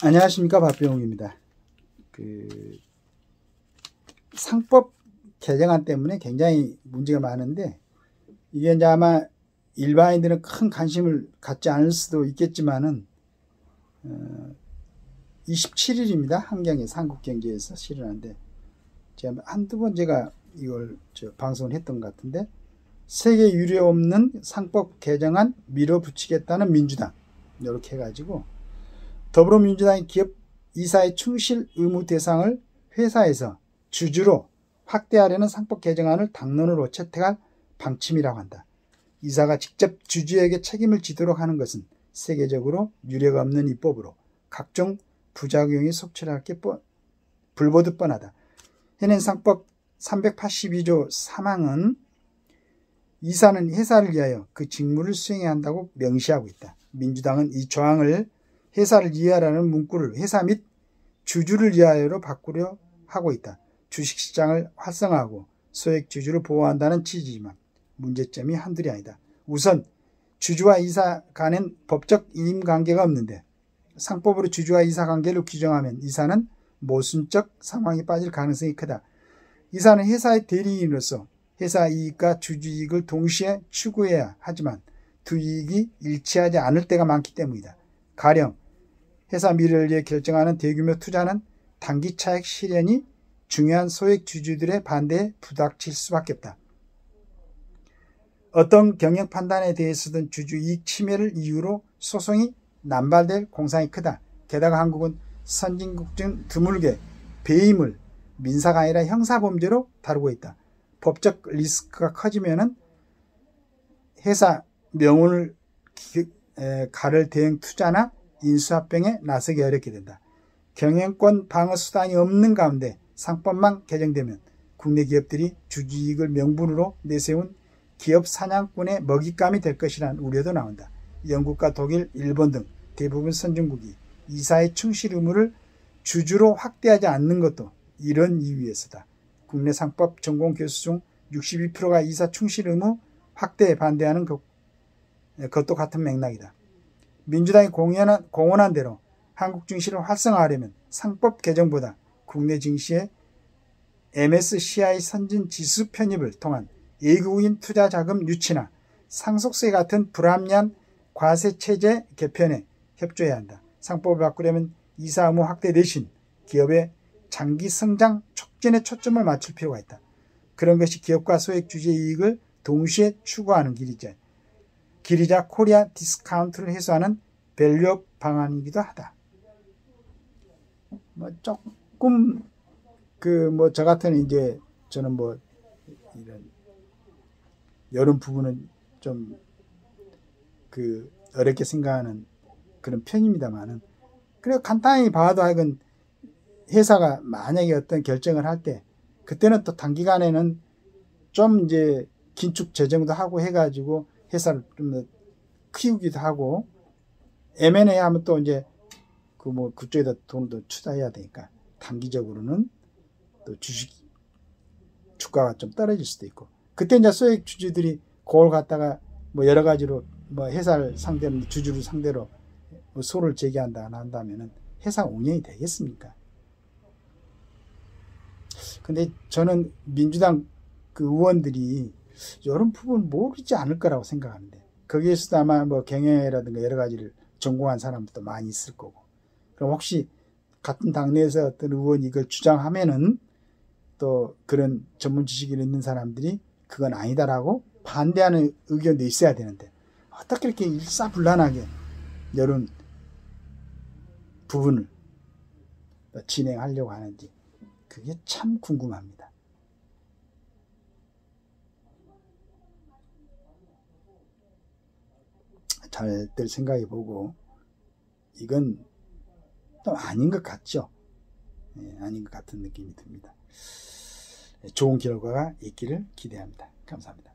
안녕하십니까, 박병욱입니다. 상법 개정안 때문에 굉장히 문제가 많은데, 이게 이제 아마 일반인들은 큰 관심을 갖지 않을 수도 있겠지만은 27일입니다. 한경에서, 한국경제에서 실현한데, 제가 한두 번 제가 이걸 방송을 했던 것 같은데, 세계 유례 없는 상법 개정안 밀어붙이겠다는 민주당, 이렇게 해가지고 더불어민주당이 기업 이사의 충실 의무 대상을 회사에서 주주로 확대하려는 상법 개정안을 당론으로 채택할 방침이라고 한다. 이사가 직접 주주에게 책임을 지도록 하는 것은 세계적으로 유례가 없는 입법으로 각종 부작용이 속출할 게 불보듯 뻔하다. 현행 상법 382조 3항은 이사는 회사를 위하여 그 직무를 수행해야 한다고 명시하고 있다. 민주당은 이 조항을 회사를 위하여라는 문구를 회사 및 주주를 위하여로 바꾸려 하고 있다. 주식시장을 활성화하고 소액주주를 보호한다는 취지지만 문제점이 한둘이 아니다. 우선 주주와 이사 간엔 법적 임관계가 없는데 상법으로 주주와 이사 관계를 규정하면 이사는 모순적 상황에 빠질 가능성이 크다. 이사는 회사의 대리인으로서 회사 이익과 주주 이익을 동시에 추구해야 하지만 두 이익이 일치하지 않을 때가 많기 때문이다. 가령 회사 미래를 위해 결정하는 대규모 투자는 단기 차익 실현이 중요한 소액 주주들의 반대에 부닥칠 수밖에 없다. 어떤 경영 판단에 대해서든 주주 이익 침해를 이유로 소송이 남발될 공산이 크다. 게다가 한국은 선진국 중 드물게 배임을 민사가 아니라 형사범죄로 다루고 있다. 법적 리스크가 커지면은 회사 명운을 가를 대형 투자나 인수합병에 나서기 어렵게 된다. 경영권 방어 수단이 없는 가운데 상법만 개정되면 국내 기업들이 주주이익을 명분으로 내세운 기업 사냥꾼의 먹잇감이 될 것이라는 우려도 나온다. 영국과 독일, 일본 등 대부분 선진국이 이사의 충실 의무를 주주로 확대하지 않는 것도 이런 이유에서다. 국내 상법 전공 교수 중 62%가 이사 충실 의무 확대에 반대하는 것도 같은 맥락이다. 민주당이 공언한 대로 한국 증시를 활성화하려면 상법 개정보다 국내 증시의 MSCI 선진 지수 편입을 통한 외국인 투자 자금 유치나 상속세 같은 불합리한 과세 체제 개편에 협조해야 한다. 상법을 바꾸려면 이사 의무 확대 대신 기업의 장기 성장 촉진에 초점을 맞출 필요가 있다. 그런 것이 기업과 소액 주주의 이익을 동시에 추구하는 길이자 코리아 디스카운트를 해소하는 밸류업 방안이기도 하다. 조금 저 같은 이제 저는 이런 이런 부분은 좀 어렵게 생각하는 그런 편입니다만은 그래도 간단히 봐도 하여간 회사가 만약에 어떤 결정을 할 때 그때는 또 단기간에는 좀 이제 긴축 재정도 하고 해가지고 회사를 좀 더 키우기도 하고 M&A 하면 또 이제 그쪽에다 돈을 더 투자해야 되니까 단기적으로는 또 주가가 좀 떨어질 수도 있고 그때 이제 소액 주주들이 그걸 갖다가 여러 가지로 회사를 상대로 주주를 상대로 소를 제기한다 안 한다면은 회사 운영이 되겠습니까? 근데 저는 민주당 의원들이 이런 부분 모르지 않을 거라고 생각하는데 거기에서도 아마 경영이라든가 여러 가지를 전공한 사람들도 많이 있을 거고 그럼 혹시 같은 당내에서 어떤 의원이 이걸 주장하면은 또 그런 전문 지식이 있는 사람들이 그건 아니다라고 반대하는 의견도 있어야 되는데 어떻게 이렇게 일사불란하게 이런 부분을 진행하려고 하는지 그게 참 궁금합니다. 잘들 생각해보고 이건 또 아닌 것 같죠. 아닌 것 같은 느낌이 듭니다. 좋은 결과가 있기를 기대합니다. 감사합니다.